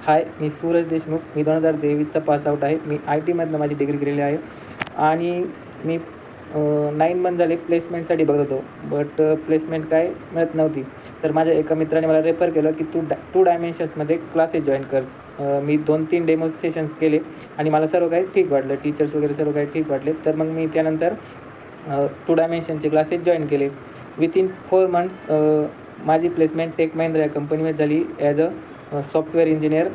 हाय, मी सूरज देशमुख. मी 2023चा pass out आहे. मी IT मधनं माझी डिग्री केलेली आहे आणि मी 9 मंथ झाले प्लेसमेंटसाठी बघत होतो. बट प्लेसमेंट काय मिळत नव्हती. तर माझ्या एका मित्राने मला रेफर केलं की तू टू डायमेन्शन्समध्ये क्लासेस जॉईन कर. मी 2-3 डेमो सेशन्स केले आणि मला सर्व काही ठीक वाटलं. टीचर्स वगैरे सर्व काही ठीक वाटले. तर मग मी त्यानंतर टू डायमेन्शनचे क्लासेस जॉईन केले. विथिन 4 मंथ्स माझी प्लेसमेंट टेक महिंद्रा या कंपनीमध्ये झाली ॲज अ सॉफ्टवेअर इंजिनियर.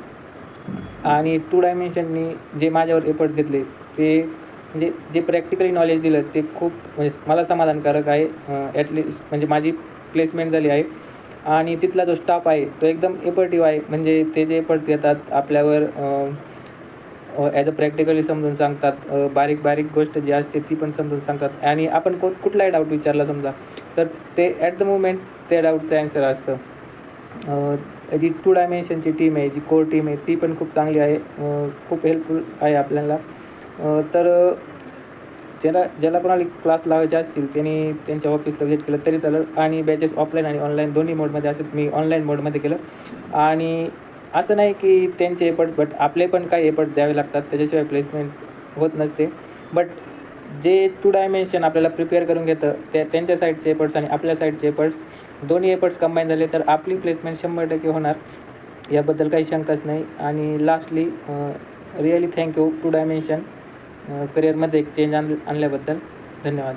आणि टू डायमेन्शननी जे माझ्यावर एफर्ट्स घेतले ते म्हणजे जे प्रॅक्टिकली नॉलेज दिलं ते खूप म्हणजे मला समाधानकारक आहे. ॲटलिस्ट म्हणजे माझी प्लेसमेंट झाली आहे आणि तिथला जो स्टाफ आहे तो एकदम एफर्टिव्ह आहे. म्हणजे ते जे एफर्ट्स घेतात आपल्यावर ॲज अ प्रॅक्टिकली समजून सांगतात. बारीक बारीक गोष्ट जी असते ती पण समजून सांगतात आणि आपण कुठलाही डाऊट विचारला समजा तर ते ॲट द मोमेंट त्या डाऊटचं ॲन्सर असतं. जी टू डायमेन्शनची टीम आहे, जी कोर टीम आहे ती पण खूप चांगली आहे. खूप हेल्पफुल आहे आपल्याला. तर ज्याला कोणाला क्लास लावायचे असतील त्यांनी त्यांच्या ऑफिसला व्हिजिट केलं तरी चालेल आणि बॅचेस ऑफलाईन आणि ऑनलाईन दोन्ही मोडमध्ये असतात. मी ऑनलाईन मोडमध्ये केलं आणि असं नाही की त्यांचे एफर्ट्स बट आपले पण काही एफर्ट्स द्यावे लागतात. त्याच्याशिवाय प्लेसमेंट होत नसते. बट जे टू डायमेन्शन आपल्याला प्रिपेअर करून घेतं त्यांच्या साईडचे एफर्ट्स आणि आपल्या साईडचे एफर्ट्स दोन्ही एफर्ट्स कंबाईन झाले तर आपली प्लेसमेंट 100% होणार. याबद्दल काही शंकाच नाही. आणि lastly really thank you to dimension करिअरमध्ये एक चेंज आणल्याबद्दल. धन्यवाद.